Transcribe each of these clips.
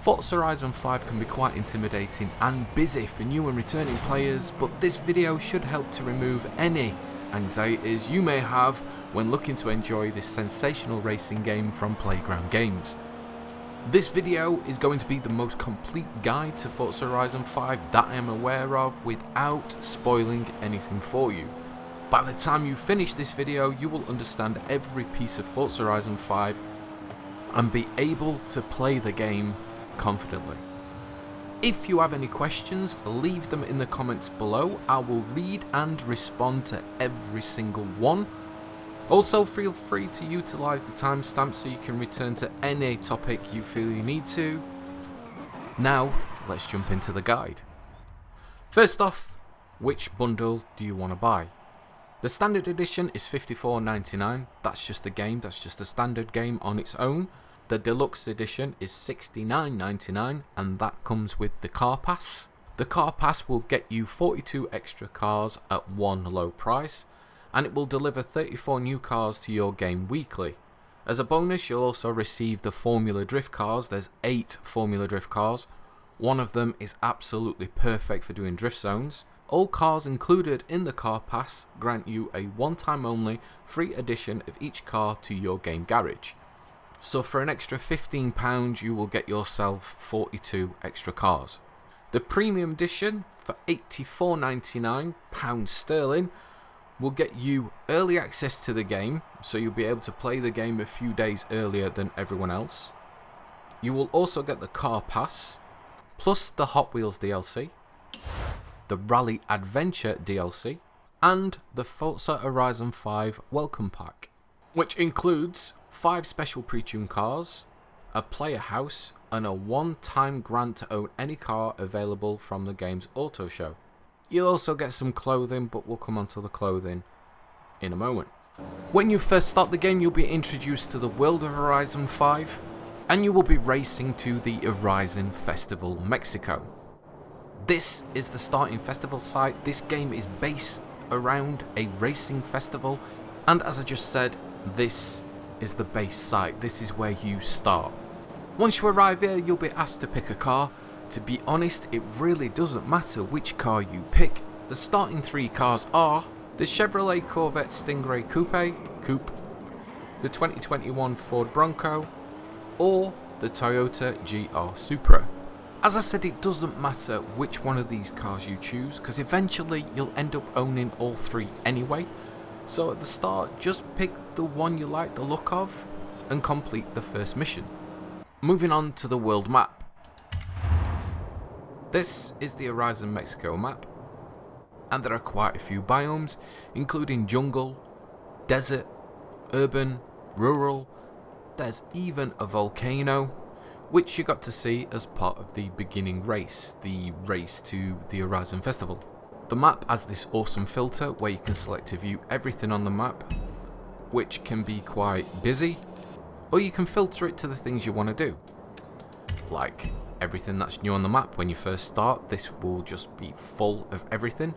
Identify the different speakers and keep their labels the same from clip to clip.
Speaker 1: Forza Horizon 5 can be quite intimidating and busy for new and returning players, but this video should help to remove any anxieties you may have when looking to enjoy this sensational racing game from Playground Games. This video is going to be the most complete guide to Forza Horizon 5 that I am aware of without spoiling anything for you. By the time you finish this video, you will understand every piece of Forza Horizon 5 and be able to play the game confidently. If you have any questions, leave them in the comments below. I will read and respond to every single one. Also, feel free to utilise the timestamp so you can return to any topic you feel you need to. Now, let's jump into the guide. First off, which bundle do you want to buy? The standard edition is $54.99. That's just the game, that's just a standard game on its own. The deluxe edition is $69.99 and that comes with the car pass. The car pass will get you 42 extra cars at one low price, and it will deliver 34 new cars to your game weekly. As a bonus, you'll also receive the Formula Drift cars. There's 8 Formula Drift cars. One of them is absolutely perfect for doing drift zones. All cars included in the car pass grant you a one-time only free addition of each car to your game garage. So for an extra £15 you will get yourself 42 extra cars. The premium edition for £84.99 sterling will get you early access to the game, so you'll be able to play the game a few days earlier than everyone else. You will also get the car pass, plus the Hot Wheels DLC, the Rally Adventure DLC, and the Forza Horizon 5 welcome pack, which includes 5 special pre-tuned cars, a player house, and a one-time grant to own any car available from the game's auto show. You'll also get some clothing, but we'll come on to the clothing in a moment. When you first start the game, you'll be introduced to the world of Horizon 5, and you will be racing to the Horizon Festival Mexico. This is the starting festival site. This game is based around a racing festival, and as I just said, this is the base site. This is where you start. Once you arrive here, you'll be asked to pick a car. To be honest, it really doesn't matter which car you pick. The starting 3 cars are the Chevrolet Corvette Stingray Coupe, the 2021 Ford Bronco, or the Toyota GR Supra. As I said, it doesn't matter which one of these cars you choose, because eventually you'll end up owning all 3 anyway. So at the start, just pick the one you like the look of and complete the first mission. Moving on to the world map. This is the Horizon Mexico map, and there are quite a few biomes, including jungle, desert, urban, rural. There's even a volcano, which you got to see as part of the beginning race, the race to the Horizon Festival. The map has this awesome filter where you can select to view everything on the map, which can be quite busy, or you can filter it to the things you want to do. Like everything that's new on the map when you first start, this will just be full of everything,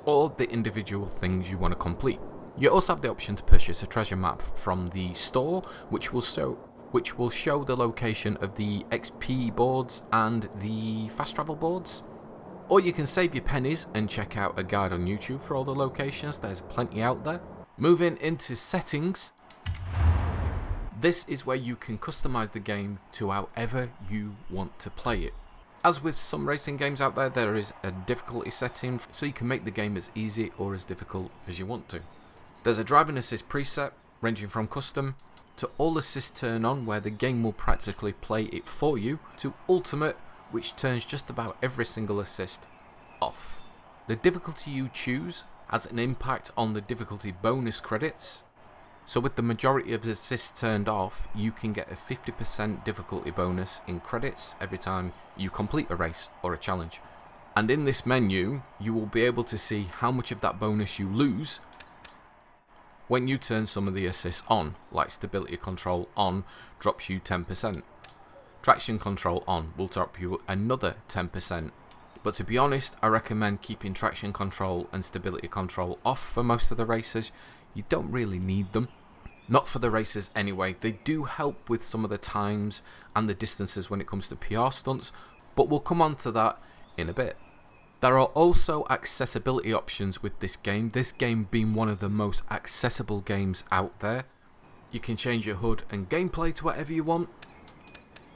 Speaker 1: or the individual things you want to complete. You also have the option to purchase a treasure map from the store, which will show the location of the XP boards and the fast travel boards. Or you can save your pennies and check out a guide on YouTube for all the locations. There's plenty out there. Moving into settings, this is where you can customize the game to however you want to play it. As with some racing games out there is a difficulty setting, so you can make the game as easy or as difficult as you want to. There's a driving assist preset, ranging from custom to all assist turn on, where the game will practically play it for you, to ultimate, which turns just about every single assist off. The difficulty you choose has an impact on the difficulty bonus credits, so with the majority of assists turned off, you can get a 50% difficulty bonus in credits every time you complete a race or a challenge. And in this menu, you will be able to see how much of that bonus you lose when you turn some of the assists on, like stability control on drops you 10%. Traction control on will drop you another 10%. But to be honest, I recommend keeping traction control and stability control off for most of the races. You don't really need them. Not for the races anyway. They do help with some of the times and the distances when it comes to PR stunts, but we'll come on to that in a bit. There are also accessibility options with this game being one of the most accessible games out there. You can change your HUD and gameplay to whatever you want.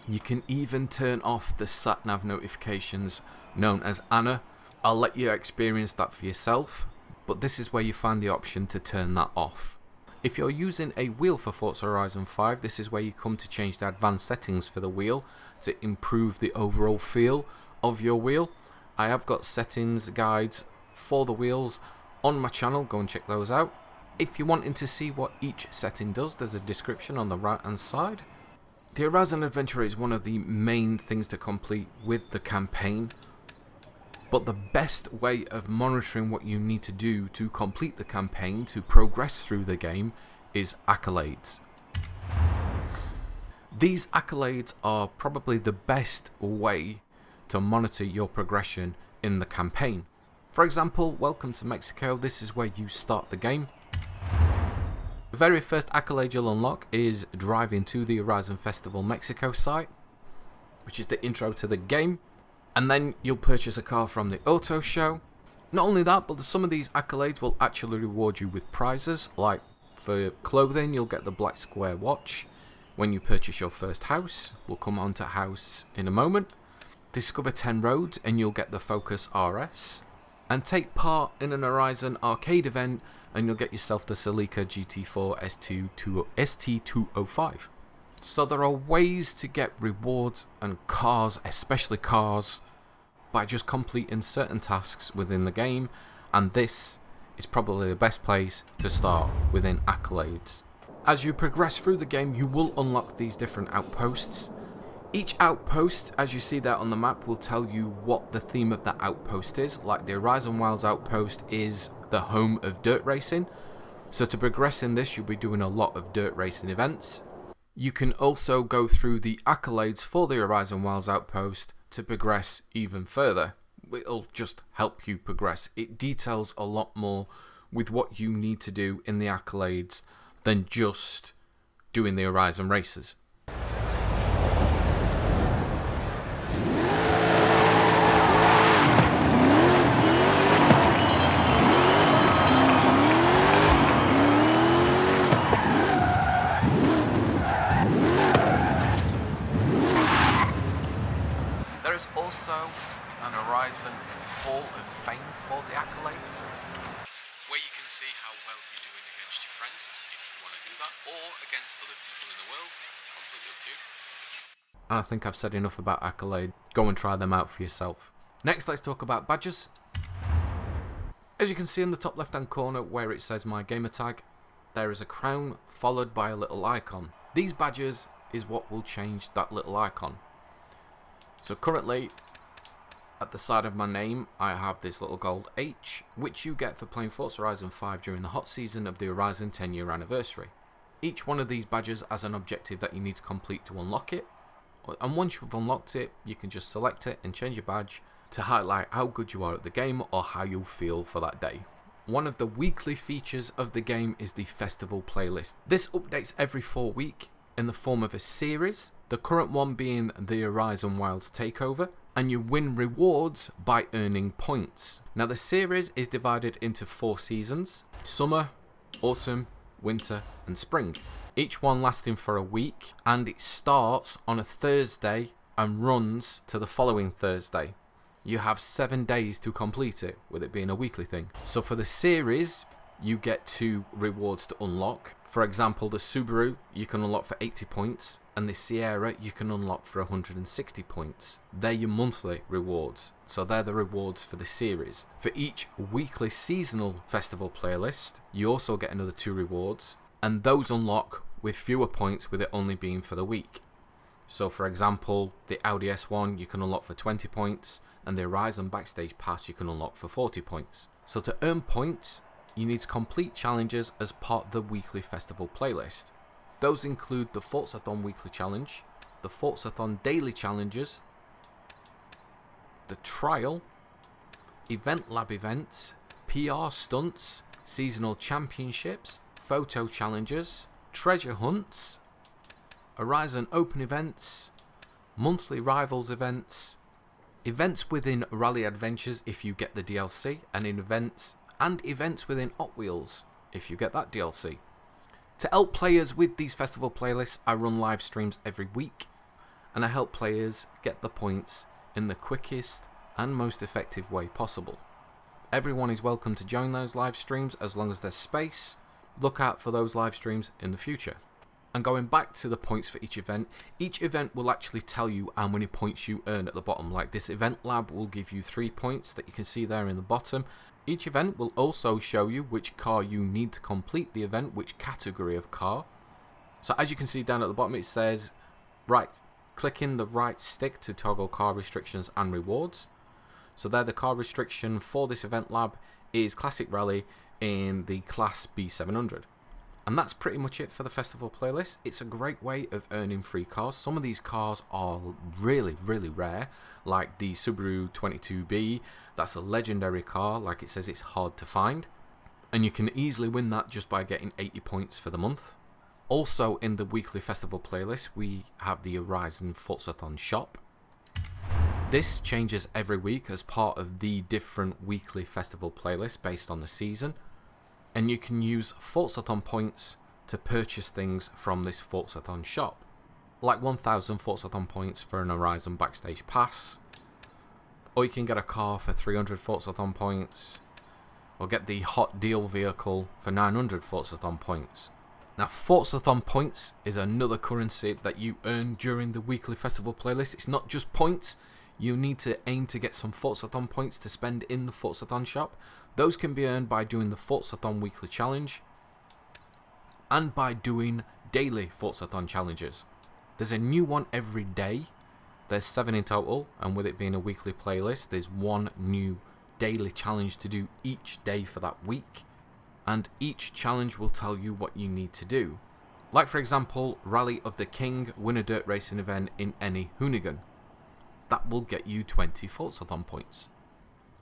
Speaker 1: You can even turn off the sat-nav notifications known as Anna. I'll let you experience that for yourself, but this is where you find the option to turn that off. If you're using a wheel for Forza Horizon 5, this is where you come to change the advanced settings for the wheel to improve the overall feel of your wheel. I have got settings guides for the wheels on my channel, go and check those out. If you're wanting to see what each setting does, there's a description on the right hand side. The Horizon Adventure is one of the main things to complete with the campaign, but the best way of monitoring what you need to do to complete the campaign, to progress through the game, is Accolades. These accolades are probably the best way to monitor your progression in the campaign. For example, welcome to Mexico, this is where you start the game. The very first accolade you'll unlock is driving to the Horizon Festival Mexico site, which is the intro to the game, and then you'll purchase a car from the auto show. Not only that, but some of these accolades will actually reward you with prizes, like for clothing you'll get the black square watch when you purchase your first house. We'll come on to house in a moment. Discover 10 roads and you'll get the Focus RS, and take part in an Horizon arcade event and you'll get yourself the Celica GT4 ST205. So there are ways to get rewards and cars, especially cars, by just completing certain tasks within the game, and this is probably the best place to start within Accolades. As you progress through the game, you will unlock these different outposts. Each outpost, as you see there on the map, will tell you what the theme of that outpost is. Like the Horizon Wilds outpost is the home of dirt racing, so to progress in this you'll be doing a lot of dirt racing events. You can also go through the accolades for the Horizon Wilds outpost to progress even further. It'll just help you progress. It details a lot more with what you need to do in the accolades than just doing the Horizon races. There is also an Horizon Hall of Fame for the accolades, where you can see how well you're doing against your friends, if you want to do that, or against other people in the world, completely up to you. And I think I've said enough about accolade. Go and try them out for yourself. Next, let's talk about badges. As you can see in the top left hand corner where it says my gamer tag, there is a crown followed by a little icon. These badges is what will change that little icon. So currently, at the side of my name, I have this little gold H, which you get for playing Forza Horizon 5 during the hot season of the Horizon 10-year anniversary. Each one of these badges has an objective that you need to complete to unlock it, and once you've unlocked it, you can just select it and change your badge to highlight how good you are at the game or how you'll feel for that day. One of the weekly features of the game is the festival playlist. This updates every 4 weeks in the form of a series, the current one being the Horizon Wilds Takeover, and you win rewards by earning points. Now the series is divided into 4 seasons: summer, autumn, winter and spring, each one lasting for a week, and it starts on a Thursday and runs to the following Thursday. You have 7 days to complete it, with it being a weekly thing. So for the series, you get 2 rewards to unlock. For example, the Subaru you can unlock for 80 points, and the Sierra you can unlock for 160 points. They're your monthly rewards, so they're the rewards for the series. For each weekly seasonal festival playlist, you also get another 2 rewards, and those unlock with fewer points, with it only being for the week. So for example, the Audi S1 you can unlock for 20 points, and the Horizon Backstage Pass you can unlock for 40 points. So to earn points, you need to complete challenges as part of the weekly festival playlist. Those include the FORZATHON Weekly Challenge, the FORZATHON Daily Challenges, the Trial, Event Lab Events, PR Stunts, Seasonal Championships, Photo Challenges, treasure hunts, Horizon open events, monthly rivals events, events within Rally Adventures if you get the DLC, and events within Hot Wheels if you get that DLC. To help players with these festival playlists, I run live streams every week, and I help players get the points in the quickest and most effective way possible. Everyone is welcome to join those live streams as long as there's space. Look out for those live streams in the future. And going back to the points for each event will actually tell you how many points you earn at the bottom. Like this event lab will give you 3 points that you can see there in the bottom. Each event will also show you which car you need to complete the event, which category of car. So as you can see down at the bottom, it says clicking the right stick to toggle car restrictions and rewards. So there, the car restriction for this event lab is Classic Rally in the Class B700. And that's pretty much it for the festival playlist. It's a great way of earning free cars. Some of these cars are really, really rare, like the Subaru 22B. That's a legendary car. Like it says, it's hard to find. And you can easily win that just by getting 80 points for the month. Also in the weekly festival playlist, we have the Horizon FORZATHON Shop. This changes every week as part of the different weekly festival playlists based on the season. And you can use FORZATHON points to purchase things from this FORZATHON shop. Like 1000 FORZATHON points for an Horizon Backstage pass. Or you can get a car for 300 FORZATHON points. Or get the hot deal vehicle for 900 FORZATHON points. Now FORZATHON points is another currency that you earn during the weekly festival playlist. It's not just points. You need to aim to get some FORZATHON points to spend in the FORZATHON shop. Those can be earned by doing the FORZATHON weekly challenge and by doing daily FORZATHON challenges. There's a new one every day. There's 7 in total, and with it being a weekly playlist, there's 1 new daily challenge to do each day for that week. And each challenge will tell you what you need to do. Like for example, Rally of the King, win a dirt racing event in any Hoonigan. That will get you 20 FORZATHON points.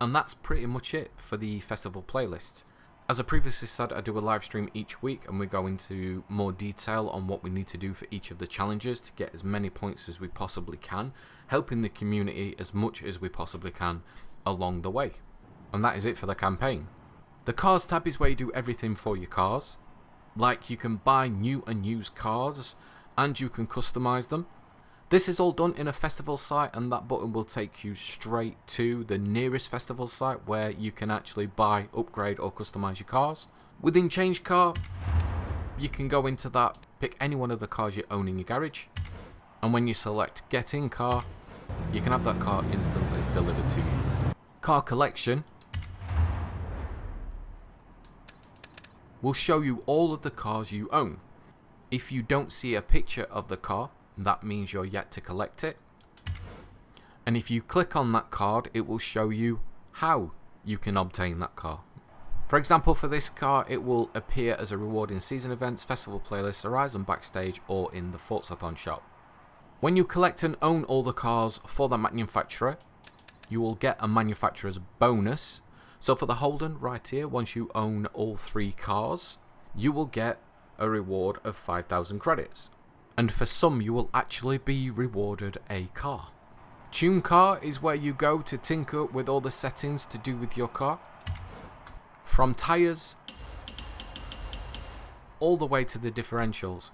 Speaker 1: And that's pretty much it for the festival playlist. As I previously said, I do a live stream each week and we go into more detail on what we need to do for each of the challenges to get as many points as we possibly can, helping the community as much as we possibly can along the way. And that is it for the campaign. The cars tab is where you do everything for your cars. Like you can buy new and used cars and you can customize them. This is all done in a festival site, and that button will take you straight to the nearest festival site where you can actually buy, upgrade or customize your cars. Within Change Car, you can go into that, pick any one of the cars you own in your garage, and when you select Get In Car, you can have that car instantly delivered to you. Car Collection will show you all of the cars you own. If you don't see a picture of the car, that means you're yet to collect it. And if you click on that card, it will show you how you can obtain that car. For example, for this car, it will appear as a reward in season events, festival playlists, Horizon Backstage, or in the FORZATHON shop. When you collect and own all the cars for the manufacturer, you will get a manufacturer's bonus. So for the Holden right here, once you own all 3 cars, you will get a reward of 5,000 credits. And for some, you will actually be rewarded a car. Tune Car is where you go to tinker with all the settings to do with your car. From tyres, all the way to the differentials.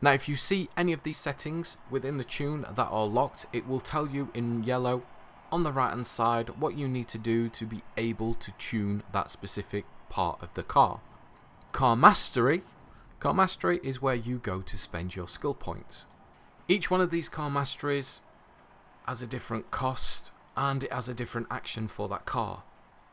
Speaker 1: Now if you see any of these settings within the tune that are locked, it will tell you in yellow on the right hand side what you need to do to be able to tune that specific part of the car. Car Mastery. Car Mastery is where you go to spend your skill points. Each one of these Car Masteries has a different cost and it has a different action for that car.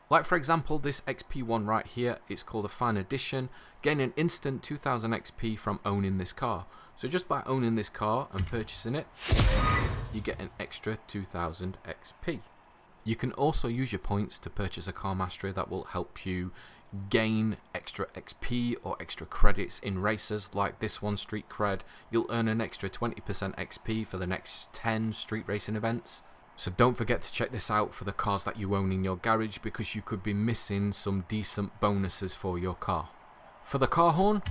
Speaker 1: Like for example, this XP one right here, it's called a Fine Edition. Gain an instant 2000 XP from owning this car. So just by owning this car and purchasing it, you get an extra 2000 XP. You can also use your points to purchase a Car Mastery that will help you gain extra XP or extra credits in races like this one, Street Cred. You'll earn an extra 20% XP for the next 10 street racing events. So don't forget to check this out for the cars that you own in your garage, because you could be missing some decent bonuses for your car. For the car horn,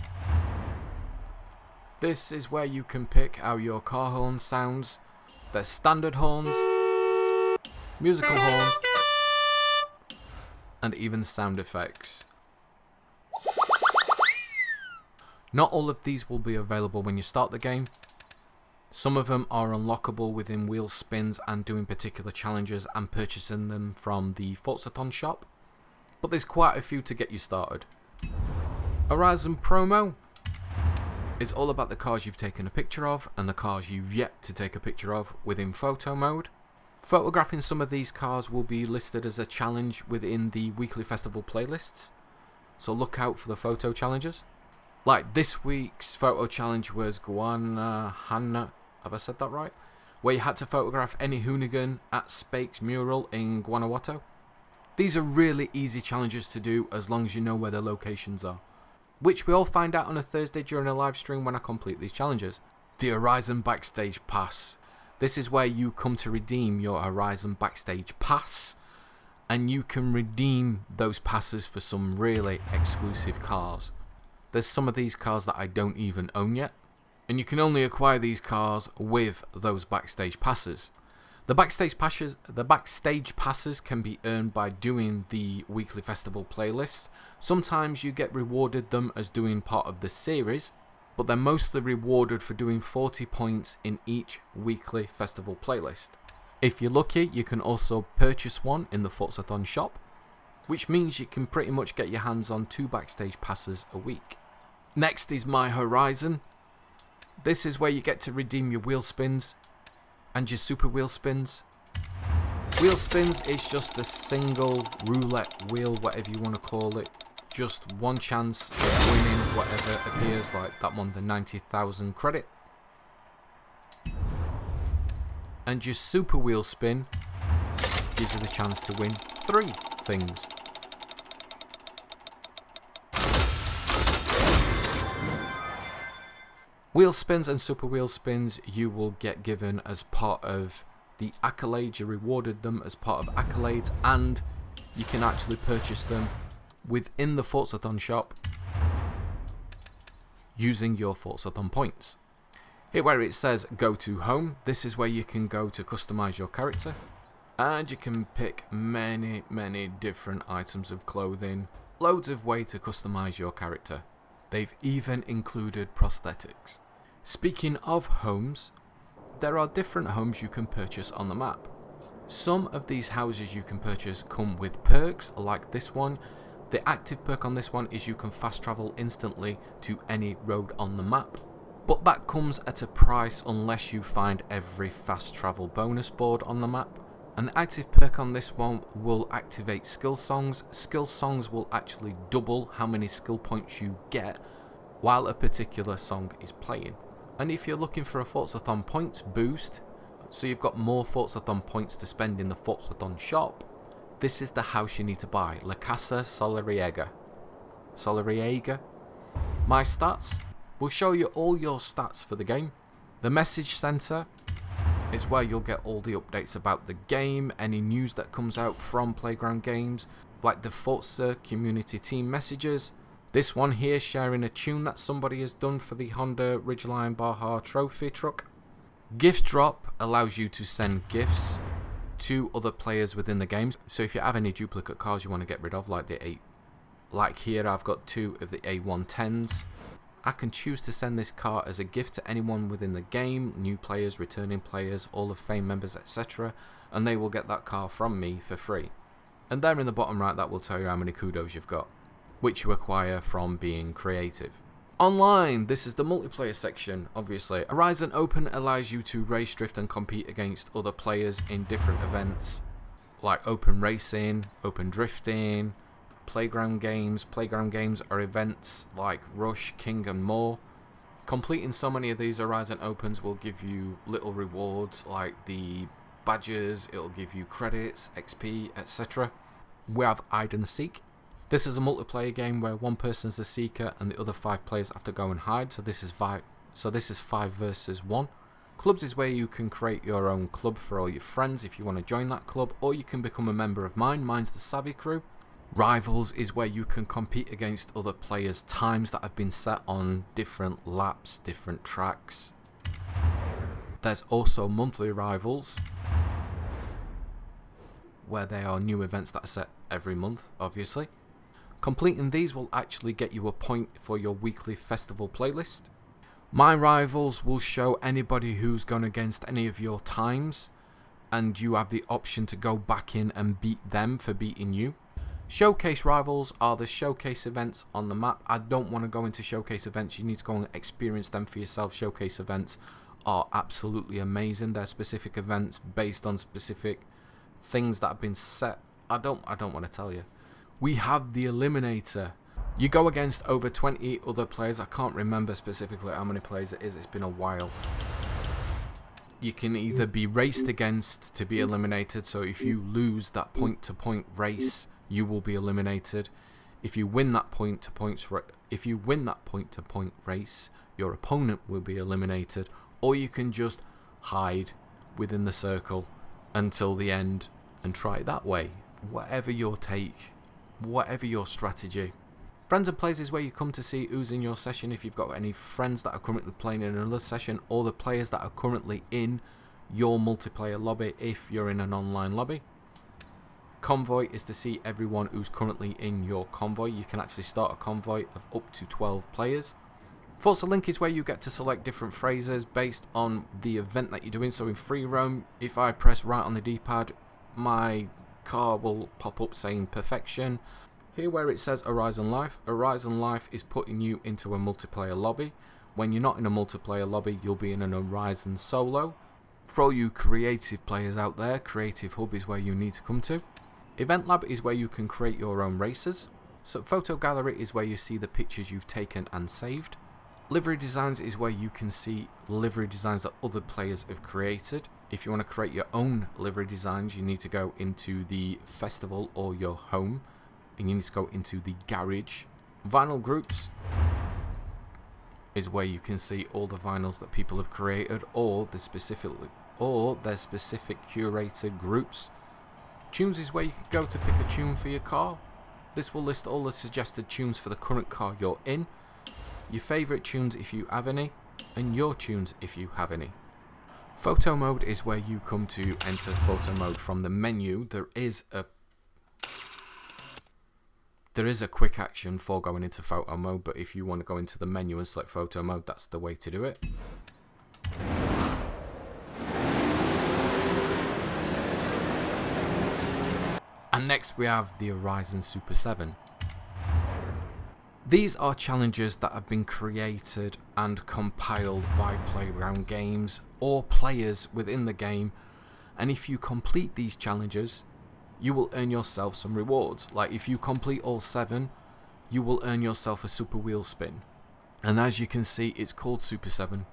Speaker 1: This is where you can pick how your car horn sounds. There's standard horns, musical horns, and even sound effects. Not all of these will be available when you start the game. Some of them are unlockable within Wheelspins and doing particular challenges and purchasing them from the FORZATHON Shop. But there's quite a few to get you started. Horizon promo is all about the cars you've taken a picture of and the cars you've yet to take a picture of within photo mode. Photographing some of these cars will be listed as a challenge within the weekly festival playlists, so look out for the photo challenges. Like this week's photo challenge was Guanahanna, have I said that right? Where you had to photograph any hoonigan at Spake's mural in Guanajuato. These are really easy challenges to do as long as you know where the locations are, which we all find out on a Thursday during a live stream when I complete these challenges. The Horizon Backstage Pass. This is where you come to redeem your Horizon Backstage Pass, and you can redeem those passes for some really exclusive cars. There's some of these cars that I don't even own yet, and you can only acquire these cars with those Backstage Passes. The Backstage Passes can be earned by doing the weekly festival playlists. Sometimes you get rewarded them as doing part of the series, but they're mostly rewarded for doing 40 points in each weekly festival playlist. If you're lucky, you can also purchase one in the FORZATHON Shop, which means you can pretty much get your hands on 2 Backstage Passes a week. Next is My Horizon. This is where you get to redeem your Wheelspins and your Super Wheelspins. Wheelspins is just a single roulette wheel, whatever you want to call it. Just one chance of winning whatever appears, like that one, the 90,000 credit. And your Super Wheelspin gives you the chance to win 3 things. Wheelspins and Super Wheelspins you will get given as part of the Accolades. You rewarded them as part of Accolades, and you can actually purchase them within the FORZATHON Shop using your FORZATHON points. Here where it says go to home, this is where you can go to customize your character, and you can pick many different items of clothing, loads of way to customize your character. They've even included prosthetics. Speaking of homes, there are different homes you can purchase on the map. Some of these houses you can purchase come with perks like this one. The active perk on this one is you can fast travel instantly to any road on the map, but that comes at a price unless you find every fast travel bonus board on the map. An active perk on this one will activate skill songs. Skill songs will actually double how many skill points you get while a particular song is playing. And if you're looking for a FORZATHON points boost, so you've got more FORZATHON points to spend in the FORZATHON Shop, this is the house you need to buy, La Casa Solariega. My stats will show you all your stats for the game. The message center is where you'll get all the updates about the game, any news that comes out from Playground Games, like the Forza community team messages. This one here sharing a tune that somebody has done for the Honda Ridgeline Baja trophy truck. Gift drop allows you to send gifts to other players within the games. So if you have any duplicate cars you want to get rid of, like the 8, like here I've got 2 of the A110s. I can choose to send this car as a gift to anyone within the game, new players, returning players, Hall of Fame members, etc. And they will get that car from me for free. And there in the bottom right, that will tell you how many kudos you've got, which you acquire from being creative. Online, this is the multiplayer section, obviously. Horizon Open allows you to race, drift and compete against other players in different events, like open racing, open drifting, playground games. Playground games are events like Rush, King and more. Completing so many of these Horizon Opens will give you little rewards like the badges, it'll give you credits, XP, etc. We have Hide and Seek. This is a multiplayer game where one person's the seeker and the other 5 players have to go and hide. So this is 5 versus 1. Clubs is where you can create your own club for all your friends if you want to join that club, or you can become a member of mine. Mine's the Savvy Crew. Rivals is where you can compete against other players' times that have been set on different laps, different tracks. There's also monthly rivals, where they are new events that are set every month, obviously. Completing these will actually get you a point for your weekly festival playlist. My rivals will show anybody who's gone against any of your times, and you have the option to go back in and beat them for beating you. Showcase rivals are the showcase events on the map. I don't want to go into showcase events. You need to go and experience them for yourself. Showcase events are absolutely amazing. They're specific events based on specific things that have been set. I don't want to tell you. We have the Eliminator. You go against over 20 other players. I can't remember specifically how many players it is. It's been a while. You can either be raced against to be eliminated. So if you lose that point-to-point race, you will be eliminated. If you win that point-to-point race, your opponent will be eliminated. Or you can just hide within the circle until the end and try it that way. Whatever your take, whatever your strategy. Friends and players is where you come to see who's in your session, if you've got any friends that are currently playing in another session, or the players that are currently in your multiplayer lobby if you're in an online lobby. Convoy is to see everyone who's currently in your convoy. You can actually start a convoy of up to 12 players. Forza Link is where you get to select different phrases based on the event that you're doing. So in free roam, if I press right on the D-pad, my car will pop up saying perfection. Here where it says Horizon Life is putting you into a multiplayer lobby. When you're not in a multiplayer lobby, you'll be in an Horizon solo. For all you creative players out there, Creative Hub is where you need to come to. Event Lab is where you can create your own races. So Photo Gallery is where you see the pictures you've taken and saved. Livery Designs is where you can see livery designs that other players have created. If you want to create your own livery designs, you need to go into the festival or your home, and you need to go into the garage. Vinyl Groups is where you can see all the vinyls that people have created, or their specific curated groups. Tunes is where you can go to pick a tune for your car. This will list all the suggested tunes for the current car you're in, your favourite tunes if you have any, and your tunes if you have any. Photo mode is where you come to enter photo mode from the menu. There is a quick action for going into photo mode, but if you want to go into the menu and select photo mode, that's the way to do it. And next we have the Horizon Super 7. These are challenges that have been created and compiled by Playground Games or players within the game, and if you complete these challenges, you will earn yourself some rewards. Like if you complete all 7, you will earn yourself a Super Wheelspin. And as you can see, it's called Super 7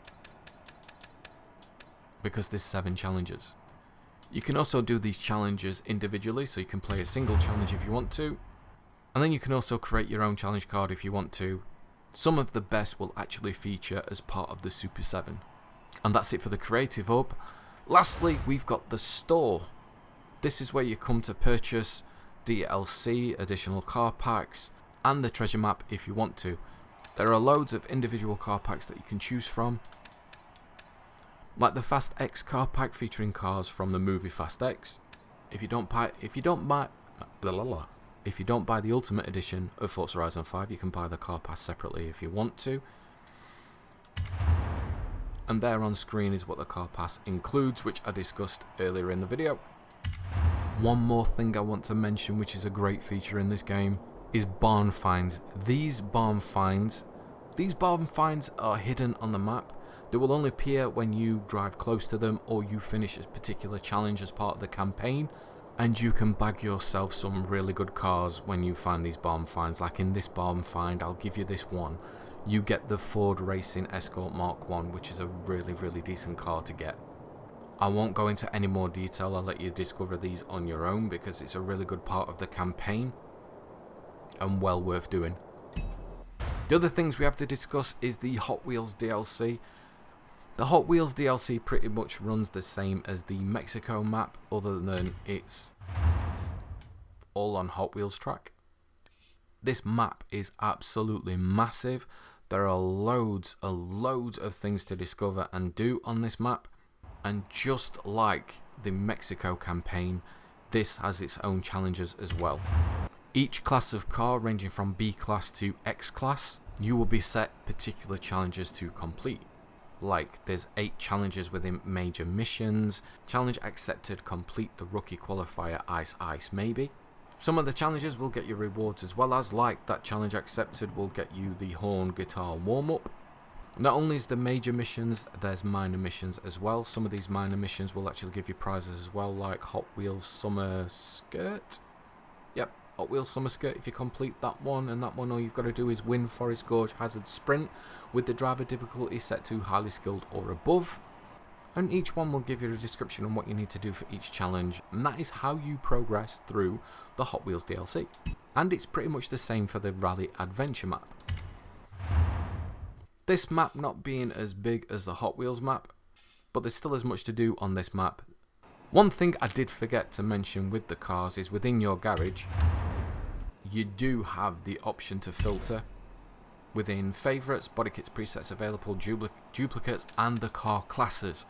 Speaker 1: because there's 7 challenges. You can also do these challenges individually, so you can play a single challenge if you want to. And then you can also create your own challenge card if you want to. Some of the best will actually feature as part of the Super 7. And that's it for the Creative Hub. Lastly, we've got the store. This is where you come to purchase DLC, additional car packs, and the treasure map if you want to. There are loads of individual car packs that you can choose from, like the Fast X car pack featuring cars from the movie Fast X. If you don't buy the Ultimate Edition of Forza Horizon 5, you can buy the car pass separately if you want to. And there on screen is what the car pass includes, which I discussed earlier in the video. One more thing I want to mention, which is a great feature in this game, is barn finds. These barn finds are hidden on the map. They will only appear when you drive close to them or you finish a particular challenge as part of the campaign, and you can bag yourself some really good cars when you find these barn finds. Like in this barn find, I'll give you this one. You get the Ford Racing Escort Mark 1, which is a really, really decent car to get. I won't go into any more detail, I'll let you discover these on your own because it's a really good part of the campaign and well worth doing. The other things we have to discuss is the Hot Wheels DLC. The Hot Wheels DLC pretty much runs the same as the Mexico map, other than it's all on Hot Wheels track. This map is absolutely massive. There are loads of things to discover and do on this map. And just like the Mexico campaign, this has its own challenges as well. Each class of car, ranging from B class to X class, you will be set particular challenges to complete. Like, there's 8 challenges within major missions. Challenge accepted, complete the rookie qualifier Ice Ice Maybe. Some of the challenges will get you rewards as well, as like that challenge accepted will get you the horn guitar warm-up. Not only is the major missions, there's minor missions as well. Some of these minor missions will actually give you prizes as well, like Hot Wheels Summer Skirt. Yep, Hot Wheels Summer Skirt. If you complete that one, and that one all you've got to do is win Forest Gorge Hazard Sprint with the driver difficulty set to highly skilled or above. And each one will give you a description on what you need to do for each challenge, and that is how you progress through the Hot Wheels DLC. And it's pretty much the same for the Rally Adventure map. This map not being as big as the Hot Wheels map, but there's still as much to do on this map. One thing I did forget to mention with the cars is within your garage, you do have the option to filter within favourites, body kits, presets available, duplicates, and the car classes.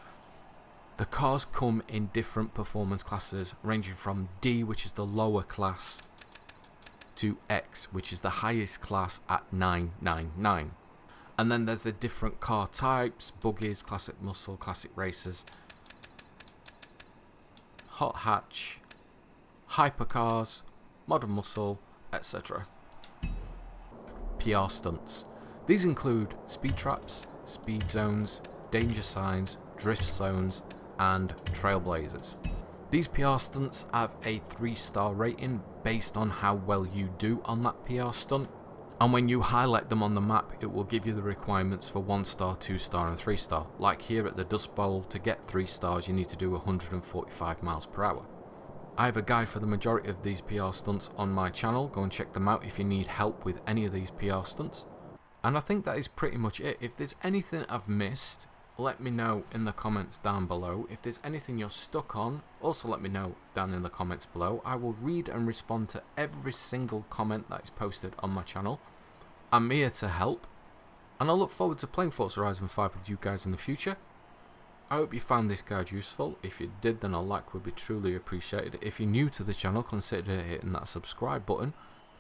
Speaker 1: The cars come in different performance classes, ranging from D, which is the lower class, to X, which is the highest class at 999. And then there's the different car types: buggies, classic muscle, classic racers, hot hatch, hypercars, modern muscle, etc. PR stunts. These include speed traps, speed zones, danger signs, drift zones, and trailblazers. These PR stunts have a 3-star rating based on how well you do on that PR stunt. And when you highlight them on the map, it will give you the requirements for 1-star, 2-star, and 3-star. Like here at the Dust Bowl, to get 3 stars, you need to do 145 miles per hour. I have a guide for the majority of these PR stunts on my channel. Go and check them out if you need help with any of these PR stunts. And I think that is pretty much it. If there's anything I've missed, let me know in the comments down below. If there's anything you're stuck on, also let me know down in the comments below. I will read and respond to every single comment that is posted on my channel. I'm here to help, and I look forward to playing Forza Horizon 5 with you guys in the future. I hope you found this guide useful. If you did, then a like would be truly appreciated. If you're new to the channel, consider hitting that subscribe button.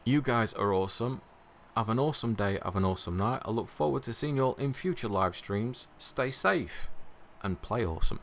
Speaker 1: You guys are awesome. Have an awesome day, have an awesome night. I look forward to seeing you all in future live streams. Stay safe and play awesome.